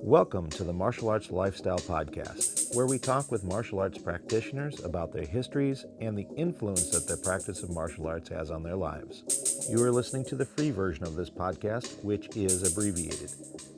Welcome to the Martial Arts Lifestyle Podcast, where we talk with martial arts practitioners about their histories and the influence that their practice of martial arts has on their lives. You are listening to the free version of this podcast, which is abbreviated.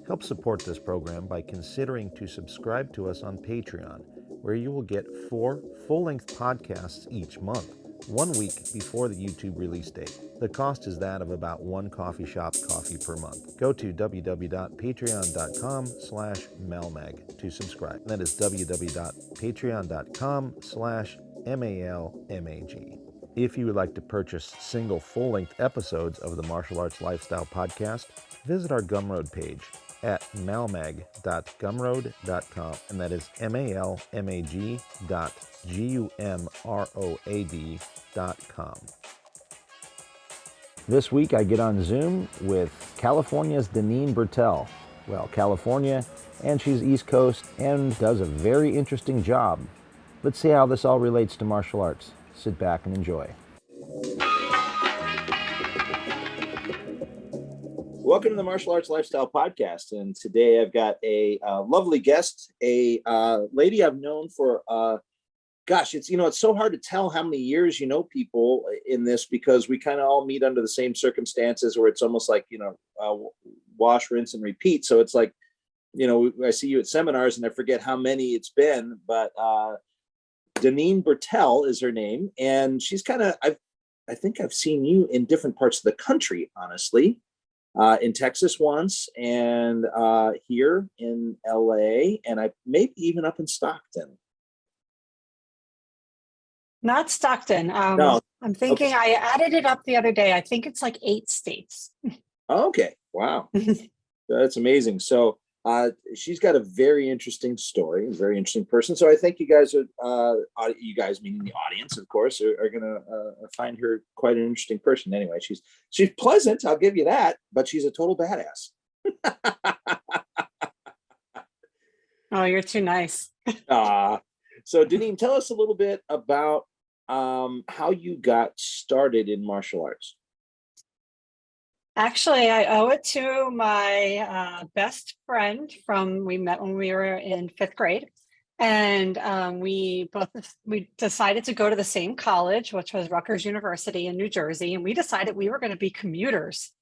Help support this program by considering to subscribe to us on Patreon, where you will get 4 full-length podcasts each month, 1 week before the YouTube release date. The cost is that of about 1 coffee shop coffee per month. Go to www.patreon.com/malmag to subscribe. That is www.patreon.com/malmag. If you would like to purchase single full-length episodes of the Martial Arts Lifestyle Podcast, visit our Gumroad page at malmag.gumroad.com, and that is malmag.gumroad.com. This week I get on Zoom with California's Danene Birtell. Well, California, and she's East Coast and does a very interesting job. Let's see how this all relates to martial arts. Sit back and enjoy. Welcome to the Martial Arts Lifestyle Podcast, and today I've got a lovely guest, a lady I've known for it's so hard to tell how many years you know people in this, because we kind of all meet under the same circumstances where it's almost like, wash, rinse, and repeat. So it's like, I see you at seminars and I forget how many it's been, but Danene Birtell is her name. And she's I think I've seen you in different parts of the country, honestly, in Texas once, and here in LA, and I maybe even up in Stockton. Not Stockton. No. I'm thinking, okay. I added it up the other day. I think it's like 8 states. Okay. Wow. That's amazing. So she's got a very interesting story, a very interesting person. So I think you guys you guys meaning the audience, of course, are going to find her quite an interesting person. Anyway, she's pleasant, I'll give you that, but she's a total badass. Oh, you're too nice. So Danene, tell us a little bit about how you got started in martial arts. Actually, I owe it to my best friend we met when we were in 5th grade. And we decided to go to the same college, which was Rutgers University in New Jersey. And we decided we were going to be commuters.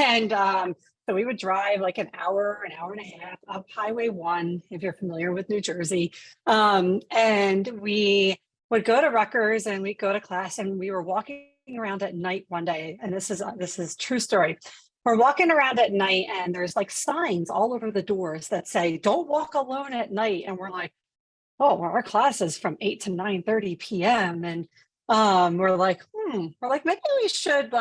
And so we would drive like an hour and a half up Highway 1, if you're familiar with New Jersey. And we would go to Rutgers and we'd go to class, and we were walking around at night one day. And this is true story. We're walking around at night and there's like signs all over the doors that say, "Don't walk alone at night." And we're like, oh, well, our class is from 8 to 9:30 p.m. And we're like, maybe we should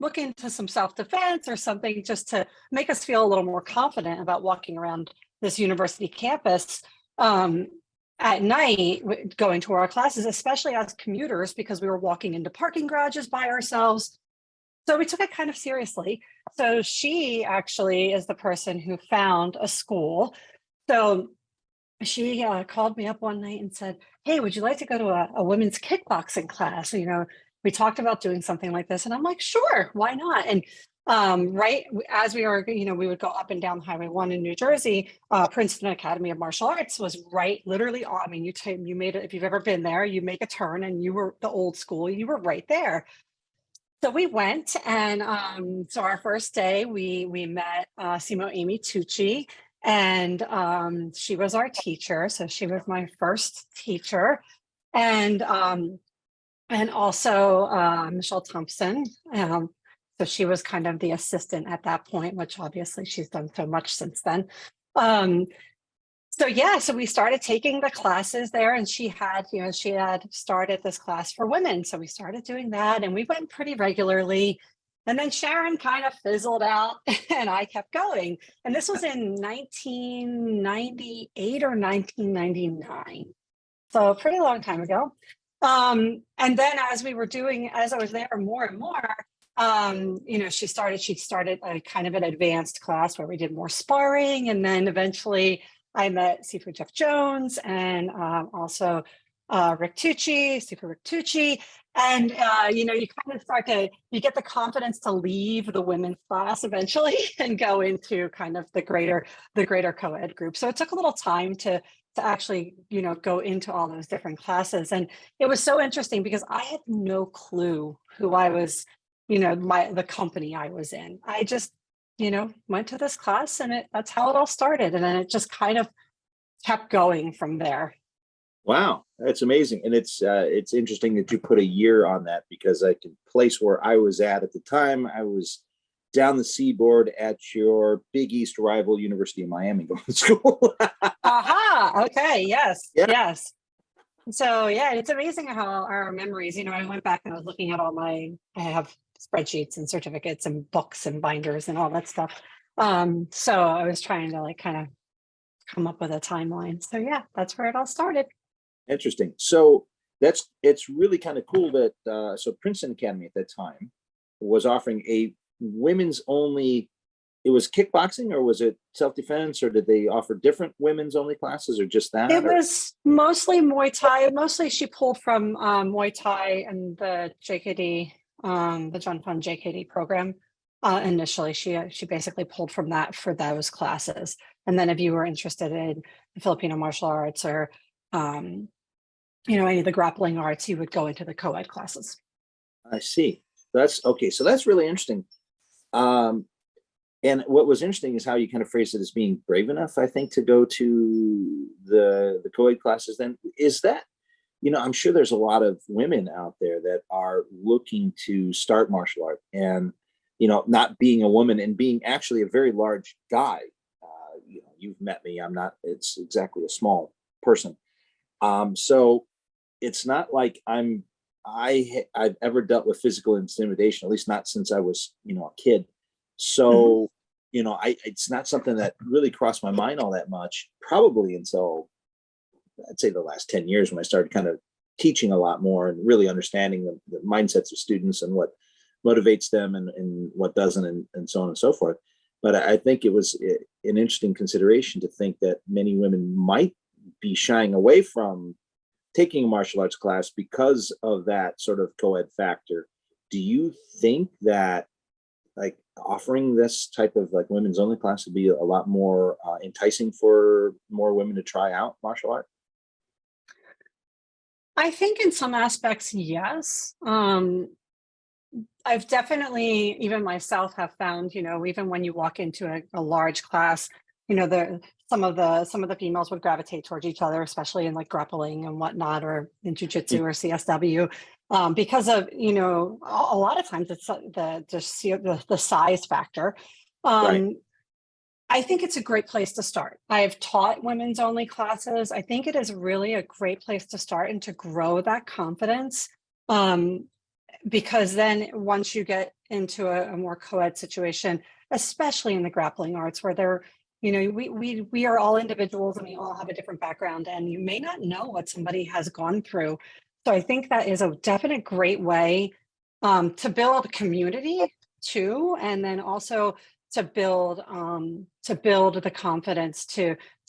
look into some self-defense or something, just to make us feel a little more confident about walking around this university campus at night, going to our classes, especially as commuters, because we were walking into parking garages by ourselves. So we took it kind of seriously. So she actually is the person who found a school. So she called me up one night and said, "Hey, would you like to go to a women's kickboxing class? We talked about doing something like this." And I'm like, sure, why not? And right as we were, we would go up and down Highway 1 in New Jersey. Princeton Academy of Martial Arts was right, literally. I mean, you made it. If you've ever been there, you make a turn and you were the old school. You were right there. So we went, and so our first day we met Simo Amy Tucci, and she was our teacher. So she was my first teacher, and also Michelle Thompson. So she was kind of the assistant at that point, which obviously she's done so much since then. So we started taking the classes there, and she had started this class for women. So we started doing that, and we went pretty regularly. And then Sharon kind of fizzled out and I kept going. And this was in 1998 or 1999. So a pretty long time ago. And then as I was there more and more, she started a kind of an advanced class where we did more sparring. And then eventually I met Sifu Jeff Jones, and also Rick Tucci, Sifu Rick Tucci. And you kind of you get the confidence to leave the women's class eventually and go into kind of the greater co-ed group. So it took a little time to actually, go into all those different classes. And it was so interesting because I had no clue who I was, the company I was in. I just, went to this class and that's how it all started. And then it just kind of kept going from there. Wow, that's amazing. And it's interesting that you put a year on that, because I can place where I was at the time. I was down the seaboard at your Big East rival, University of Miami, going to school. Aha. Okay. Yes. Yeah. Yes. So yeah, it's amazing how our memories, I went back and I was looking at I have spreadsheets and certificates and books and binders and all that stuff. So I was trying to kind of come up with a timeline. So yeah, that's where it all started. Interesting. So it's really kind of cool that so Princeton Academy at that time was offering a women's only. It was kickboxing, or was it self-defense, or did they offer different women's only classes, or just that? It was mostly Muay Thai. Mostly she pulled from Muay Thai and the JKD, the John Fund JKD program. Initially, she basically pulled from that for those classes. And then if you were interested in Filipino martial arts or any of the grappling arts, you would go into the co-ed classes. I see. That's okay. So that's really interesting. And what was interesting is how you kind of phrased it as being brave enough, I think, to go to the co-ed classes. Then is that, I'm sure there's a lot of women out there that are looking to start martial art, and, not being a woman and being actually a very large guy. You've met me. I'm not, it's exactly a small person. So it's not like I've ever dealt with physical intimidation, at least not since I was, a kid. So, it's not something that really crossed my mind all that much, probably until I'd say the last 10 years, when I started kind of teaching a lot more and really understanding the mindsets of students and what motivates them and what doesn't, and so on and so forth. But I think it was an interesting consideration to think that many women might be shying away from taking a martial arts class because of that sort of co-ed factor. Do you think that offering this type of women's only class would be a lot more enticing for more women to try out martial art? I think in some aspects, yes. I've definitely, even myself, have found, even when you walk into a large class, some of the females would gravitate towards each other, especially in grappling and whatnot, or in jujitsu or CSW, because of a lot of times it's the size factor. Right. I think it's a great place to start. I've taught women's only classes. I think it is really a great place to start and to grow that confidence. Because then once you get into a more co-ed situation, especially in the grappling arts, where they're, we are all individuals and we all have a different background, and you may not know what somebody has gone through. So I think that is a definite great way to build community too, and then also to build the confidence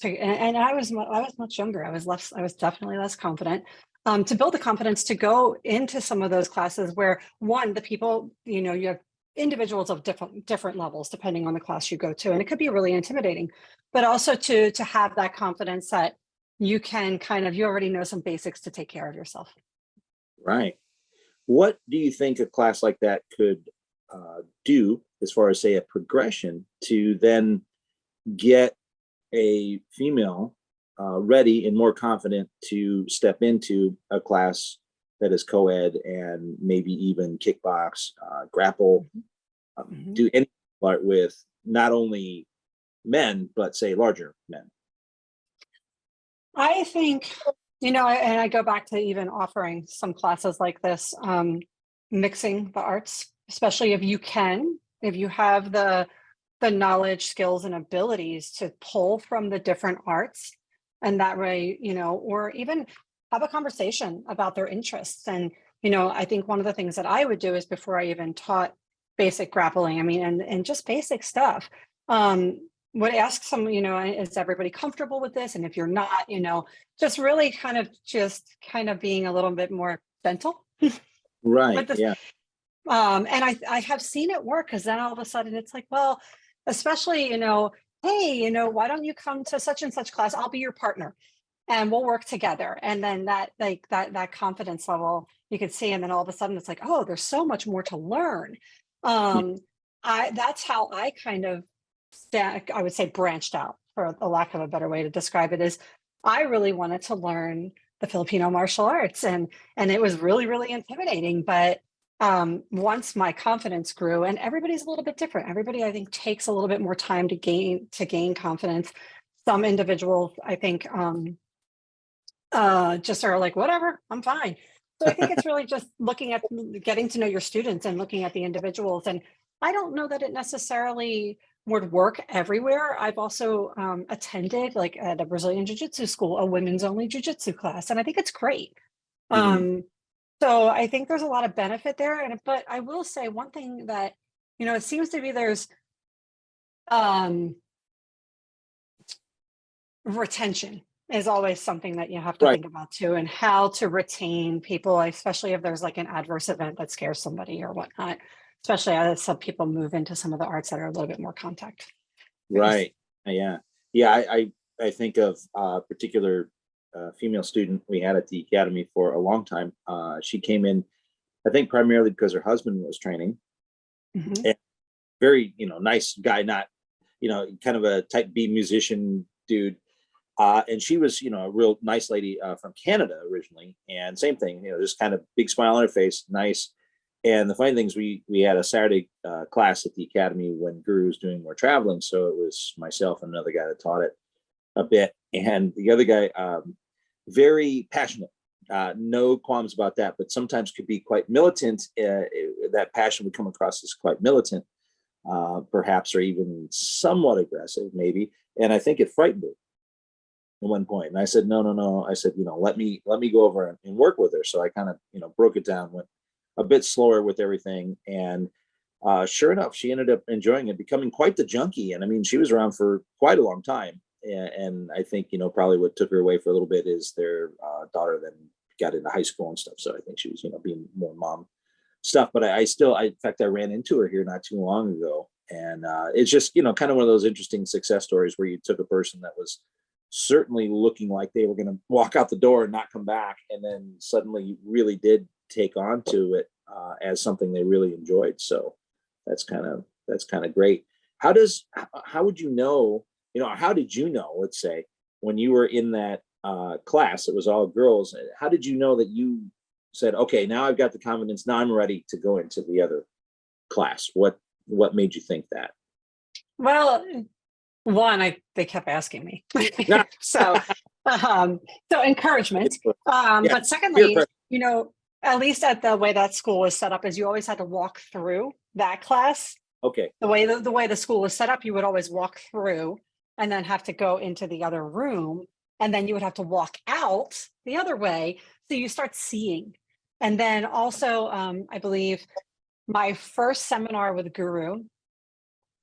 and I was much younger. I was definitely less confident. To build the confidence to go into some of those classes where, one, the people, you have individuals of different levels depending on the class you go to, and it could be really intimidating, but also to have that confidence that you can you already know some basics to take care of yourself. Right. What do you think a class like that could do as far as, say, a progression to then get a female ready and more confident to step into a class that is co-ed and maybe even kickbox, grapple, do any part with not only men, but say larger men? I think, and I go back to even offering some classes like this, mixing the arts, especially if you have the knowledge, skills, and abilities to pull from the different arts. And that way, or even have a conversation about their interests. And, I think one of the things that I would do is, before I even taught basic grappling, and just basic stuff, would ask some, is everybody comfortable with this? And if you're not, just really kind of being a little bit more gentle. Right. But this, Yeah. and I have seen it work, because then all of a sudden it's like, well, especially, hey, why don't you come to such and such class? I'll be your partner and we'll work together. And then that, like that confidence level you could see. And then all of a sudden it's like, oh, there's so much more to learn. Yeah. That's how I kind of, I would say, branched out, for a lack of a better way to describe it, is I really wanted to learn the Filipino martial arts, and it was really, really intimidating. But once my confidence grew, and everybody's a little bit different. Everybody, I think, takes a little bit more time to gain confidence. Some individuals, I think, just are like, whatever, I'm fine. So I think it's really just looking at getting to know your students and looking at the individuals. And I don't know that it necessarily would work everywhere. I've also attended, like at a Brazilian Jiu-Jitsu school, a women's only Jiu-Jitsu class, and I think it's great. Mhm. So I think there's a lot of benefit there. But I will say one thing that, it seems to be there's um, retention is always something that you have to Right. think about too, and how to retain people, especially if there's like an adverse event that scares somebody or whatnot, especially as some people move into some of the arts that are a little bit more contact based. Right. Yeah. Yeah. I think of a particular female student we had at the academy for a long time. She came in, I think, primarily because her husband was training. Mhm. And very, nice guy, not, kind of a type B musician dude. And she was, a real nice lady from Canada originally, and same thing, just kind of big smile on her face, nice. And the funny thing is, we had a Saturday class at the academy when Guru was doing more traveling, so it was myself and another guy that taught it a bit, and the other guy, very passionate, no qualms about that, but sometimes could be quite militant. That passion would come across as quite militant, perhaps, or even somewhat aggressive, maybe. And I think it frightened her at one point. And I said, no, no, no. I said, let me go over and work with her. So I kind of, broke it down, went a bit slower with everything. And sure enough, she ended up enjoying it, becoming quite the junkie. And I mean, she was around for quite a long time. And I think, probably what took her away for a little bit is their daughter then got into high school and stuff. So I think she was, being more mom stuff. But I still, in fact, I ran into her here not too long ago. And it's just, kind of one of those interesting success stories where you took a person that was certainly looking like they were going to walk out the door and not come back, and then suddenly really did take on to it as something they really enjoyed. So that's kind of great. How would you know, how did you know, let's say, when you were in that class, it was all girls, how did you know that you said, okay, now I've got the confidence, now I'm ready to go into the other class? What made you think that? Well, one, they kept asking me. Yeah. So, so encouragement. Yeah, But peer secondly, pressure. at least at the way that school was set up, is you always had to walk through that class. Okay. The way the school was set up, you would always walk through and then have to go into the other room, and then you would have to walk out the other way. So you start seeing. And then also, I believe my first seminar with Guru,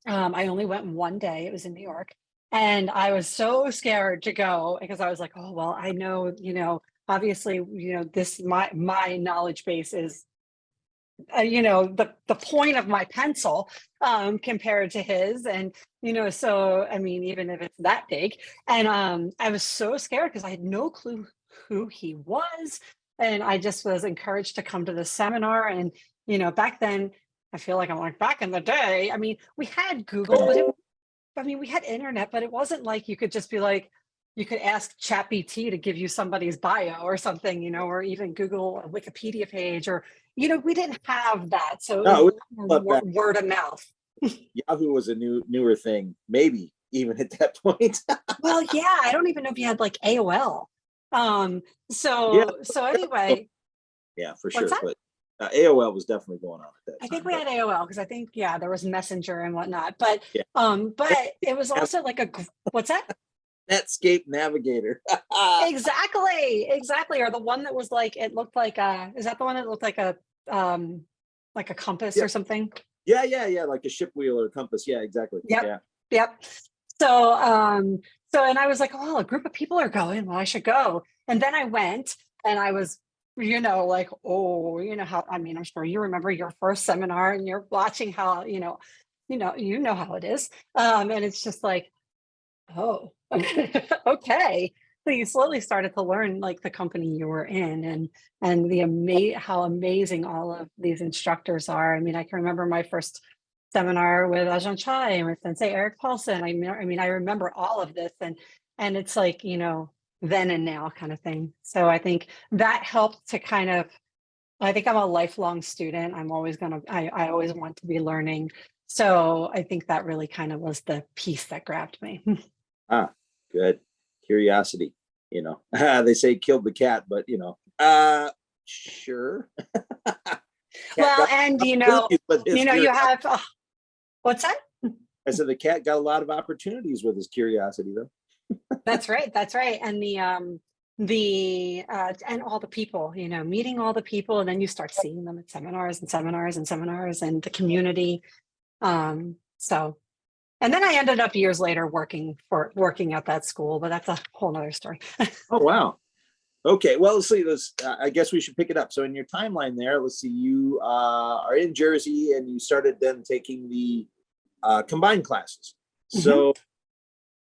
I only went one day. It was in New York. And I was so scared to go, because I was like, oh, well, I know, obviously, this, my knowledge base is, the point of my pencil, compared to his. And, so, I mean, even if it's that big. And I was so scared because I had no clue who he was. And I just was encouraged to come to the seminar. And, back then, I feel like I'm like back in the day. I mean, we had Google, but we had internet, but it wasn't like you could just be like, you could ask ChatGPT to give you somebody's bio or something, or even Google a Wikipedia page, or, we didn't have that. So it was No, it was more word of mouth. Yahoo was a newer thing, maybe even at that point. Well, yeah, I don't even know if you had like AOL. Yeah, So anyway, yeah, for what's sure. that? But AOL was definitely going on at I that think time. we But had AOL, because I think, yeah, there was Messenger and whatnot. But yeah, it was also like what's that? Netscape Navigator. Exactly. Or the one that was like, it looked like is that the one that looked like a compass Yeah, or something? yeah, like a ship wheel or compass. Yeah, exactly. Yep. Yeah, Yep. So and I was like, oh, a group of people are going. Well, I should go. And then I went, and I was like, oh, how, I mean, I'm sure you remember your first seminar and you're watching how, how it is. And it's just like, oh, okay. So you slowly started to learn like the company you were in, and how amazing all of these instructors are. I mean, I can remember my first seminar with Ajahn Chai and with Sensei Eric Paulson. I remember all of this, and it's like, then and now kind of thing. So I think that helped to kind of, I think I'm a lifelong student. I always want to be learning. So I think that really kind of was the piece that grabbed me. Ah, good. Curiosity, they say killed the cat, but sure. Well, and you have, what's that? I said the cat got a lot of opportunities with his curiosity, though. That's right. That's right. And and all the people, meeting all the people, and then you start seeing them at seminars and seminars and seminars and the community. So, and then I ended up years later working at that school, but that's a whole nother story. Oh, wow. Okay, well, let's see this. I guess we should pick it up. So in your timeline there, let's see, you are in Jersey and you started then taking the combined classes. So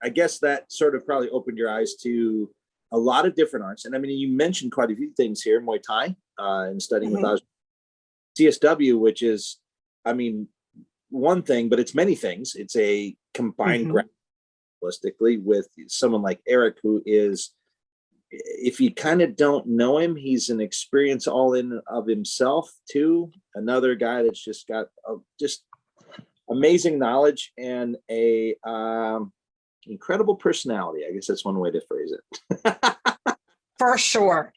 I guess that sort of probably opened your eyes to a lot of different arts. And I mean, you mentioned quite a few things here, Muay Thai and studying with CSW, which is, I mean, one thing, but it's many things. It's a combined ground holistically with someone like Eric, who is, if you kind of don't know him, he's an experience all in of himself too. Another guy that's just got just amazing knowledge and a incredible personality. I guess that's one way to phrase it. For sure.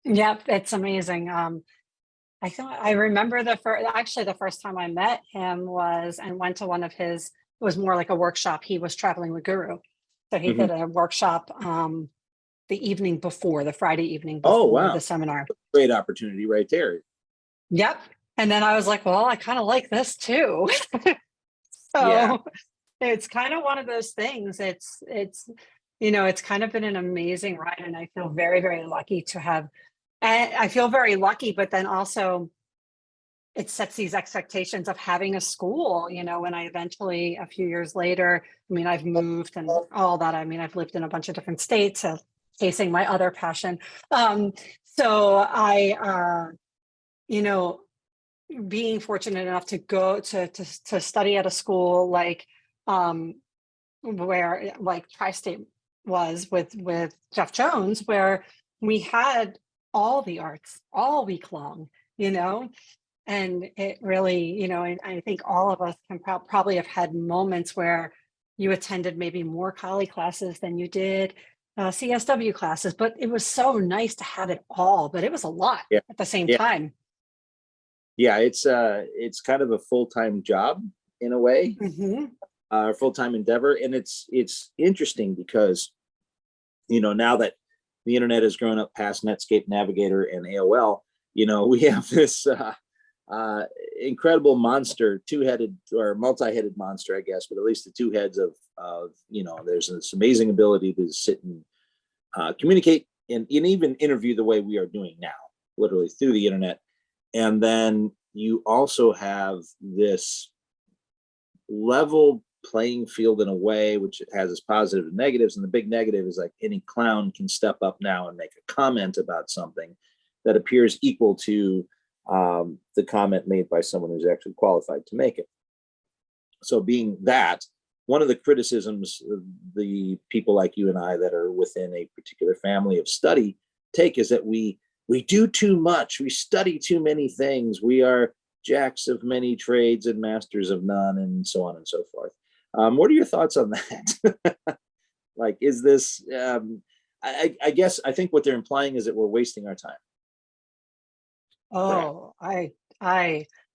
Yep, it's amazing. I remember the first time I met him and went to one of his, it was more like a workshop. He was traveling with Guru. So he did a workshop the Friday evening before the seminar. Great opportunity right there. Yep. And then I was like, well, I kind of like this too. So it's kind of one of those things. It's kind of been an amazing ride, and I feel very, very lucky to have, and I feel very lucky, but then also it sets these expectations of having a school, when I eventually, a few years later, I mean, I've moved and all that. I mean, I've lived in a bunch of different states, chasing my other passion. So I, being fortunate enough to go to study at a school like, where like Tri-State was with Jeff Jones, where we had all the arts all week long, and it really, and I think all of us can probably have had moments where you attended maybe more Kali classes than you did CSW classes, but it was so nice to have it all, but it was a lot at the same time. Yeah, it's kind of a full-time job in a way, full-time endeavor. And it's interesting because, now that the internet has grown up past Netscape, Navigator, and AOL, we have this incredible monster, two-headed or multi-headed monster, I guess, but at least the two heads of there's this amazing ability to sit and communicate and even interview the way we are doing now, literally through the internet. And then you also have this level playing field in a way, which has its positives and negatives. And the big negative is like any clown can step up now and make a comment about something that appears equal to the comment made by someone who's actually qualified to make it. So being that, one of the criticisms the people like you and I that are within a particular family of study take is that we do too much. We study too many things. We are jacks of many trades and masters of none, and so on and so forth. What are your thoughts on that? Like, is this, I guess, I think what they're implying is that we're wasting our time. Oh, I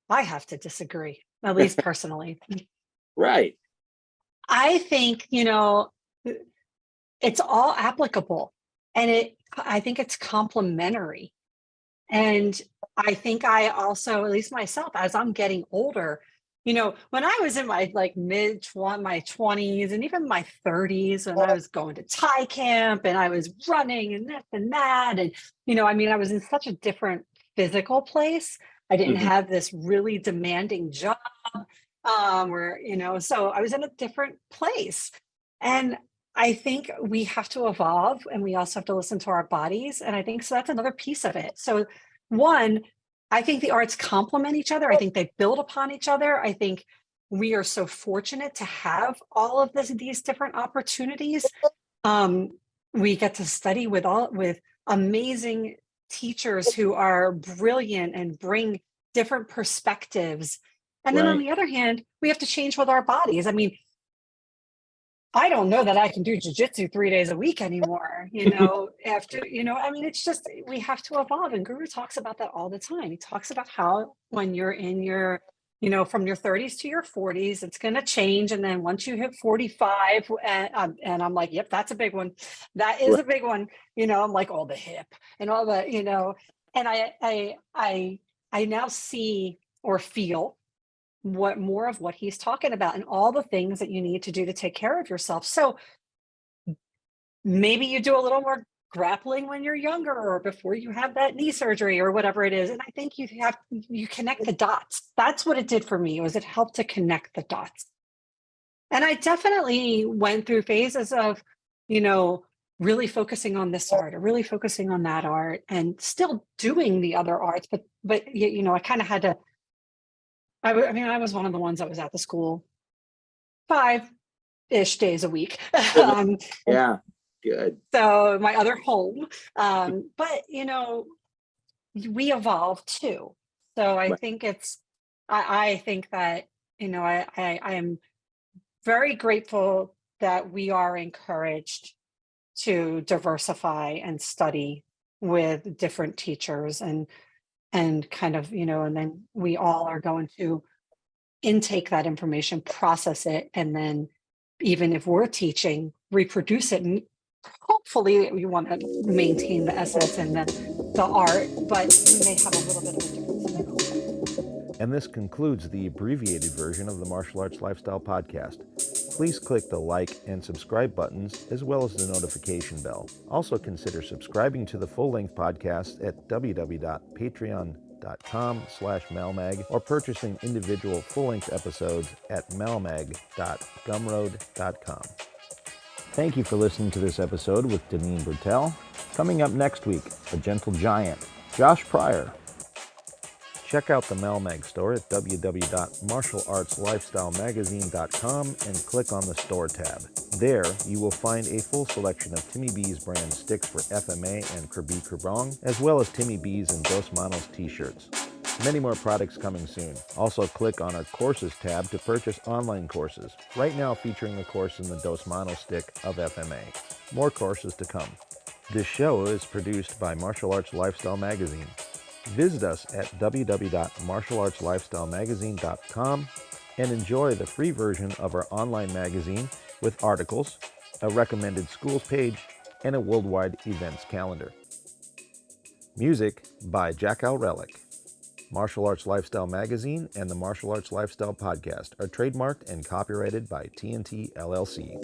have to disagree, at least personally. Right. I think, it's all applicable, and I think it's complementary. And I think I also, at least myself, as I'm getting older, when I was in my like my 20s and even my 30s, when I was going to Thai camp and I was running and this and that. And, I was in such a different physical place. I didn't Mhm. have this really demanding job so I was in a different place. And I think we have to evolve and we also have to listen to our bodies. And I think so that's another piece of it. So, one, I think the arts complement each other. I think they build upon each other. I think we are so fortunate to have all of these different opportunities. Um, we get to study with amazing teachers who are brilliant and bring different perspectives. And then on Right. the other hand, we have to change with our bodies. I mean, I don't know that I can do jujitsu 3 days a week anymore, it's just, we have to evolve. And Guru talks about that all the time. He talks about how when you're in from your 30s to your 40s, it's going to change. And then once you hit 45, and I'm like, yep, that's a big one. That is Right. a big one. I'm like, all the hip and all and I now see or feel what he's talking about and all the things that you need to do to take care of yourself. So maybe you do a little more grappling when you're younger or before you have that knee surgery or whatever it is. And I think you connect the dots. That's what it did for me, was it helped to connect the dots. And I definitely went through phases of, really focusing on this art or really focusing on that art and still doing the other arts. But I kind of had to, I was one of the ones that was at the school 5-ish days a week. Goodness. Yeah. Good. So my other home. But we evolve too. So I Right. think I think that, I am very grateful that we are encouraged to diversify and study with different teachers and kind of, and then we all are going to intake that information, process it, and then even if we're teaching, reproduce it. And hopefully we want to maintain the essence and the art, but we may have a little bit of a different style. And this concludes the abbreviated version of the Martial Arts Lifestyle Podcast. Please click the like and subscribe buttons as well as the notification bell. Also consider subscribing to the full-length podcast at www.patreon.com/malmag or purchasing individual full-length episodes at malmag.gumroad.com. Thank you for listening to this episode with Danene Birtell. Coming up next week, a gentle giant, Josh Pryor. Check out the Malmag store at www.martialartslifestylemagazine.com and click on the store tab. There, you will find a full selection of Timmy B's brand sticks for FMA and Krabi Krabong, as well as Timmy B's and Dos Manos t-shirts. Many more products coming soon. Also click on our courses tab to purchase online courses, right now featuring a course in the Dos Manos stick of FMA. More courses to come. This show is produced by Martial Arts Lifestyle Magazine. Visit us at www.martialartslifestylemagazine.com and enjoy the free version of our online magazine with articles, a recommended schools page, and a worldwide events calendar. Music by Jack Al Relic. Martial Arts Lifestyle Magazine and the Martial Arts Lifestyle Podcast are trademarked and copyrighted by TNT LLC.